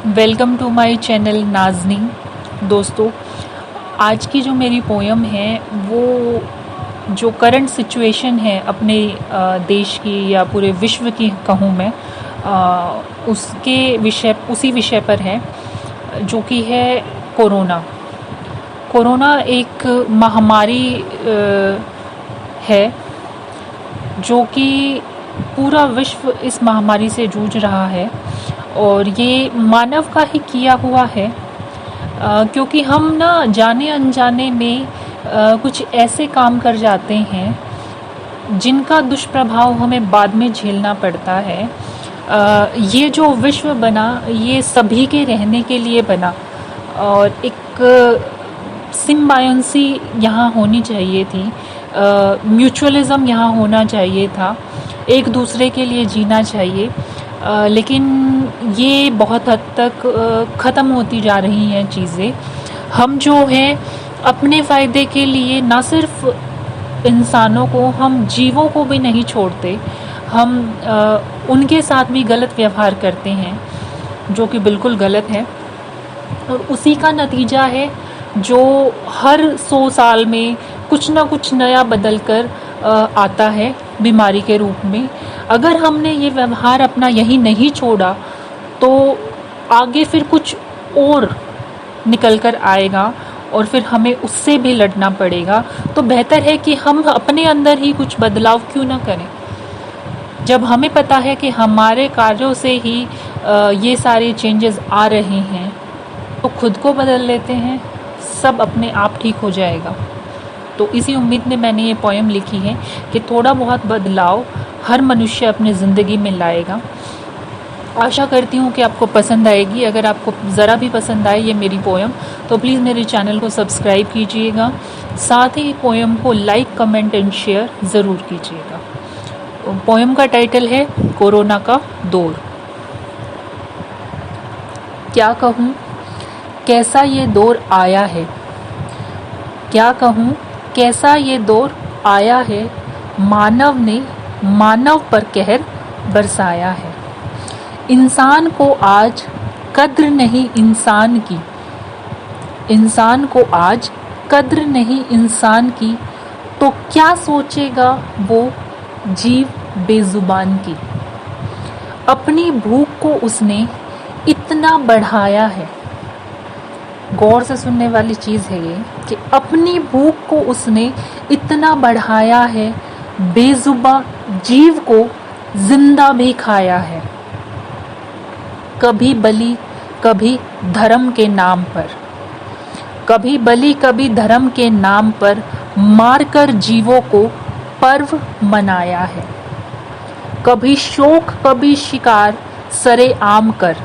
Welcome to my channel Nazni. दोस्तों, आज की जो मेरी पोयम है वो जो करंट सिचुएशन है अपने देश की या पूरे विश्व की कहूँ मैं, उसी विषय पर है, जो कि है कोरोना। कोरोना एक महामारी है जो कि पूरा विश्व इस महामारी से जूझ रहा है और ये मानव का ही किया हुआ है, क्योंकि हम ना जाने अनजाने में कुछ ऐसे काम कर जाते हैं जिनका दुष्प्रभाव हमें बाद में झेलना पड़ता है। ये जो विश्व बना ये सभी के रहने के लिए बना और एक सिम्बायोसी यहाँ होनी चाहिए थी, म्यूचुअलिज्म यहाँ होना चाहिए था, एक दूसरे के लिए जीना चाहिए। लेकिन ये बहुत हद तक ख़त्म होती जा रही हैं चीज़ें। हम जो हैं अपने फ़ायदे के लिए ना सिर्फ इंसानों को, हम जीवों को भी नहीं छोड़ते, हम उनके साथ भी गलत व्यवहार करते हैं जो कि बिल्कुल गलत है। और उसी का नतीजा है जो हर 100 साल में कुछ ना कुछ नया बदल कर आता है बीमारी के रूप में। अगर हमने ये व्यवहार अपना यही नहीं छोड़ा तो आगे फिर कुछ और निकल कर आएगा और फिर हमें उससे भी लड़ना पड़ेगा। तो बेहतर है कि हम अपने अंदर ही कुछ बदलाव क्यों ना करें। जब हमें पता है कि हमारे कार्यों से ही ये सारे चेंजेस आ रहे हैं तो खुद को बदल लेते हैं, सब अपने आप ठीक हो जाएगा। तो इसी उम्मीद में मैंने ये पोएम लिखी है कि थोड़ा बहुत बदलाव हर मनुष्य अपनी ज़िंदगी में लाएगा। आशा करती हूँ कि आपको पसंद आएगी। अगर आपको ज़रा भी पसंद आए ये मेरी पोएम तो प्लीज़ मेरे चैनल को सब्सक्राइब कीजिएगा, साथ ही पोएम को लाइक, कमेंट एंड शेयर ज़रूर कीजिएगा। पोएम का टाइटल है कोरोना का दौर। क्या कहूँ कैसा ये दौर आया है, क्या कहूँ कैसा ये दौर आया है, मानव ने मानव पर कहर बरसाया है। इंसान को आज कद्र नहीं इंसान की, इंसान को आज कद्र नहीं इंसान की, तो क्या सोचेगा वो जीव बेजुबान की। अपनी भूख को उसने इतना बढ़ाया है, गौर से सुनने वाली चीज़ है ये कि अपनी भूख को उसने इतना बढ़ाया है, बेजुबा जीव को जिंदा भी खाया है। कभी बलि कभी धर्म के नाम पर, कभी बलि कभी धर्म के नाम पर मारकर जीवों को पर्व मनाया है। कभी शोक कभी शिकार सरे आम कर,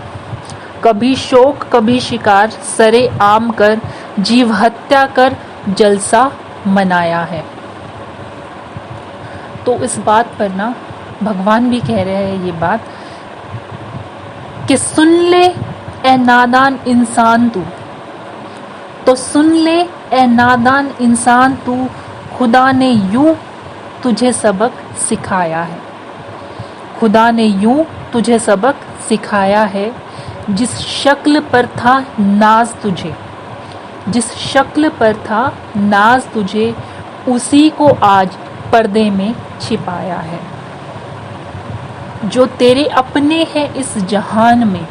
कभी शोक कभी शिकार सरे आम कर, जीव हत्या कर जलसा मनाया है। तो इस बात पर ना भगवान भी कह रहे हैं ये बात कि सुन ले ए नादान इंसान तू, तो सुन ले ए नादान इंसान तू, खुदा ने यूं तुझे सबक सिखाया है। खुदा ने यूं तुझे सबक सिखाया है, जिस शक्ल पर था नाज तुझे, जिस शक्ल पर था नाज तुझे, उसी को आज पर्दे में छिपाया है। जो तेरे अपने हैं इस जहान में,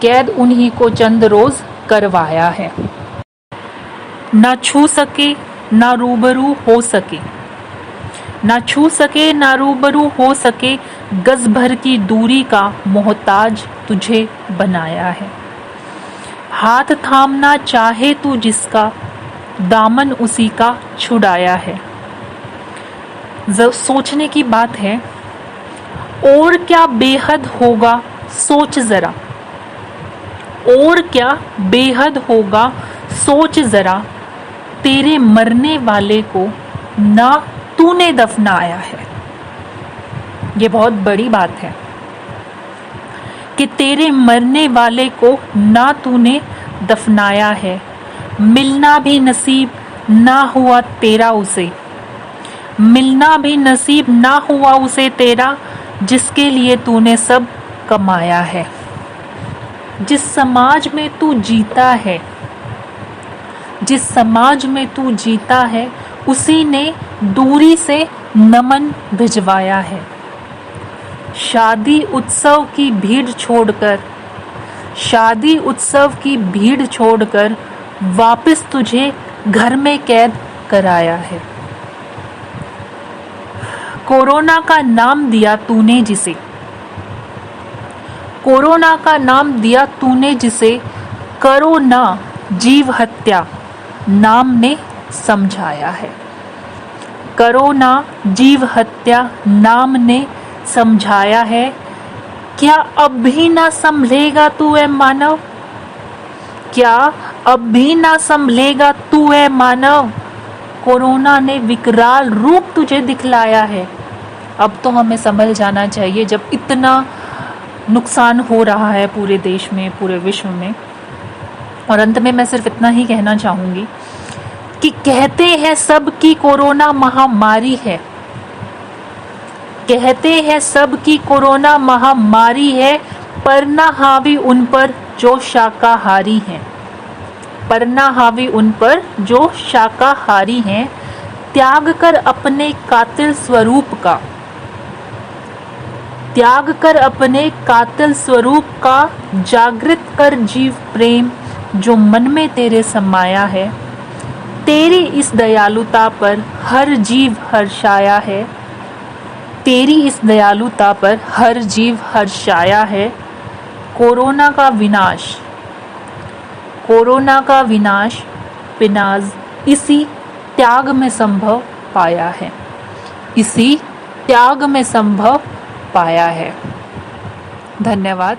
कैद उन्हीं को चंद रोज करवाया है। ना छू सके ना रूबरू हो सके, ना छू सके ना रूबरू हो सके, गज भर की दूरी का मोहताज तुझे बनाया है। हाथ थामना चाहे तू जिसका, दामन उसी का छुड़ाया है। सोचने की बात है, और क्या बेहद होगा सोच जरा, और क्या बेहद होगा सोच जरा, तेरे मरने वाले को ना तूने दफनाया है। ये बहुत बड़ी बात है कि तेरे मरने वाले को ना तूने दफनाया है। मिलना भी नसीब ना हुआ तेरा उसे, मिलना भी नसीब ना हुआ उसे तेरा, जिसके लिए तूने सब कमाया है। जिस समाज में तू जीता है, जिस समाज में तू जीता है, उसी ने दूरी से नमन भिजवाया है। शादी उत्सव की भीड़ छोड़कर, शादी उत्सव की भीड़ छोड़कर वापस तुझे घर में कैद कराया है। कोरोना का नाम दिया तूने जिसे, कोरोना का नाम दिया तूने जिसे, करो ना जीव हत्या नाम ने समझाया है। करो ना जीव हत्या नाम ने समझाया है। क्या अब भी ना संभलेगा तू है मानव, क्या अब भी ना संभलेगा तू है मानव, कोरोना ने विकराल रूप तुझे दिखलाया है। अब तो हमें संभल जाना चाहिए जब इतना नुकसान हो रहा है पूरे देश में, पूरे विश्व में। और अंत में मैं सिर्फ इतना ही कहना चाहूँगी कि कहते हैं सब कि कोरोना महामारी है, कहते हैं सब कि कोरोना महामारी है, पर ना हावी उन पर जो शाकाहारी हैं, पर ना हावी उन पर जो शाकाहारी हैं। त्याग कर अपने कातिल स्वरूप का, त्याग कर अपने कातिल स्वरूप का, जागृत कर जीव प्रेम जो मन में तेरे समाया है। तेरी इस दयालुता पर हर जीव हर्षाया है, तेरी इस दयालुता पर हर जीव हर्षाया है। कोरोना का विनाश, कोरोना का विनाश पिनाज इसी त्याग में संभव पाया है, इसी त्याग में संभव पाया है। धन्यवाद।